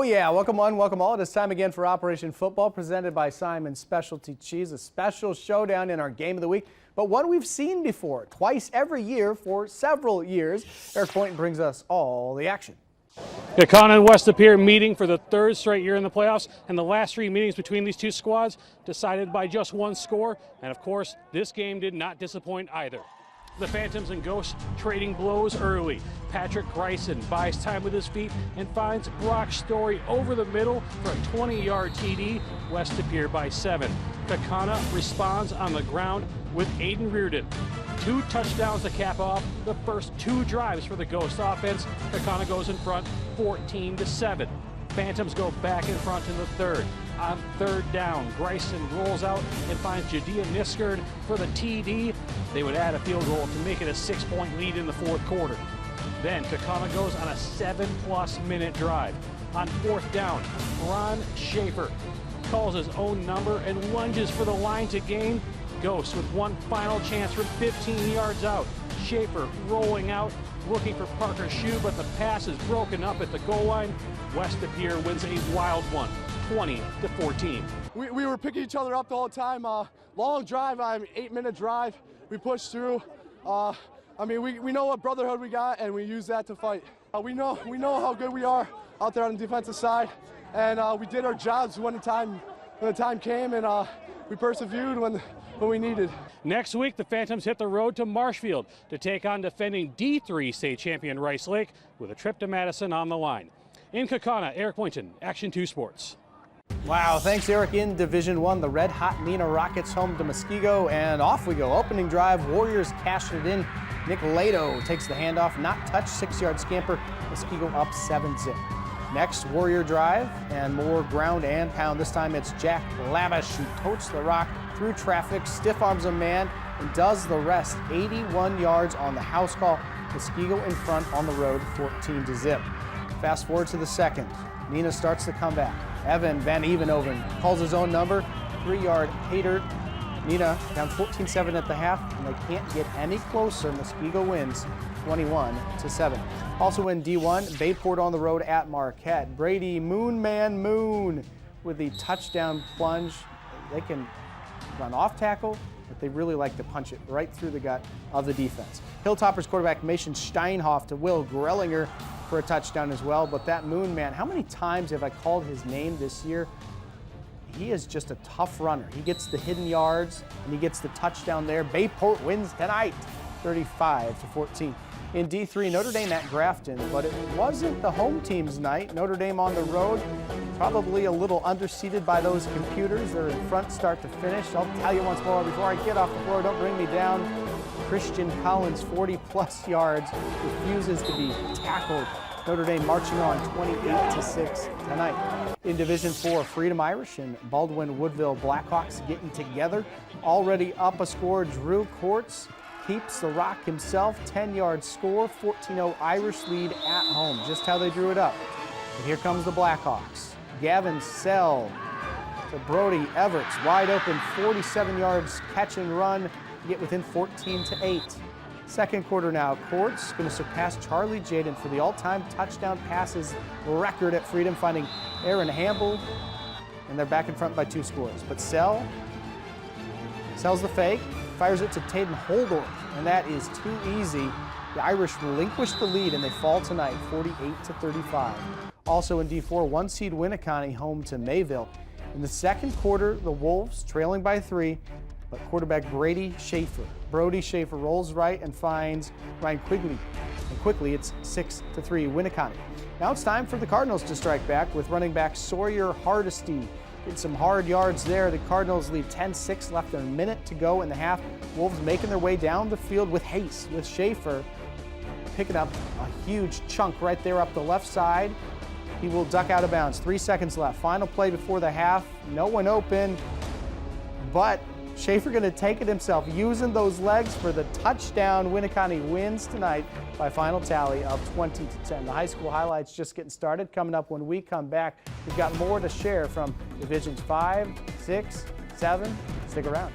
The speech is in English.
Oh yeah, welcome one, welcome all. It is time again for Operation Football, presented by Simon's Specialty Cheese, a special showdown in our game of the week, but one we've seen before, twice every year for several years. Eric Boynton brings us all the action. Kaukauna and West Lapeer meeting for the third straight year in the playoffs, and the last three meetings between these two squads decided by just one score, and of course, this game did not disappoint either. The Phantoms and Ghosts trading blows early. Patrick Greisen buys time with his feet and finds Brock Story over the middle for a 20-yard TD. West Lapeer by 7. Kaukauna responds on the ground with Aiden Reardon. 2 touchdowns to cap off the first 2 drives for the Ghost offense. Kaukauna goes in front 14-7. Phantoms go back in front in the third. On third down, Greisen rolls out and finds Jadiah Niskard for the TD. They would add a field goal to make it a 6-point lead in the fourth quarter. Then Kaukauna goes on a 7+ minute drive. On fourth down, Ron Schaefer calls his own number and lunges for the line to gain. Ghosts with one final chance from 15 yards out. Schaefer rolling out, looking for Parker Shue, but the pass is broken up at the goal line. West Lapeer wins a wild one, 20-14. We were picking each other up the whole time. Long drive, 8-minute drive. We pushed through. We know what brotherhood we got, and we use that to fight. We know how good we are out there on the defensive side, and we did our jobs when the time came, and we persevered when we needed. Next week, the Phantoms hit the road to Marshfield to take on defending D3 state champion Rice Lake with a trip to Madison on the line. In Kaukauna, Eric Boynton, Action 2 Sports. Wow, thanks Eric. In Division 1, the red hot Nina Rockets home to Muskego, and off we go. Opening drive, Warriors cash it in. Nick Lato takes the handoff, not touched, 6-yard scamper. Muskego up 7-zip. Next, Warrior drive and more ground and pound. This time it's Jack Lavish who totes the rock through traffic, stiff arms a man, and does the rest. 81 yards on the house call. Muskego in front on the road, 14-zip. Fast forward to the second. Nina starts the comeback. Evan Van Evenhoven calls his own number, 3-yard hater. Nina down 14-7 at the half, and they can't get any closer. Muskego wins 21-7. Also in D1, Bayport on the road at Marquette. Brady Moon with the touchdown plunge. They can run off tackle, but they really like to punch it right through the gut of the defense. Hilltoppers quarterback Mason Steinhoff to Will Grellinger for a touchdown as well. But that Moon Man, how many times have I called his name this year? He is just a tough runner. He gets the hidden yards and he gets the touchdown there. Bayport wins tonight, 35-14. In D3, Notre Dame at Grafton, but it wasn't the home team's night. Notre Dame on the road, probably a little underseated by those computers. They're in front start to finish. I'll tell you once more before I get off the floor, don't bring me down. Christian Collins, 40+ yards, refuses to be tackled. Notre Dame marching on 28-6 tonight. In Division 4, Freedom Irish and Baldwin Woodville Blackhawks getting together. Already up a score, Drew Courts keeps the rock himself, 10-yard score, 14-0 Irish lead at home. Just how they drew it up. And here comes the Blackhawks. Gavin Sell to Brody Everts, wide open, 47 yards catch and run, get within 14-8. Second quarter now, Courts going to surpass Charlie Jaden for the all-time touchdown passes record at Freedom, finding Aaron Hamble, and they're back in front by 2 scores. But Sells the fake, fires it to Taden Holdorf, and that is too easy. The Irish relinquish the lead, and they fall tonight, 48-35. Also in D4, 1-seed Winona home to Maville. In the second quarter, the Wolves trailing by 3, but quarterback Brody Schaefer rolls right and finds Ryan Quigley. And quickly, it's 6-3 Winona. Now it's time for the Cardinals to strike back with running back Sawyer Hardesty. Did some hard yards there. The Cardinals lead 10-6, left a minute to go in the half. Wolves making their way down the field with haste, with Schaefer picking up a huge chunk right there up the left side. He will duck out of bounds. 3 seconds left. Final play before the half. No one open, but Schaefer going to take it himself, using those legs for the touchdown. Winona wins tonight by final tally of 20-10. The high school highlights just getting started. Coming up when we come back, we've got more to share from Divisions 5, 6, 7. Stick around.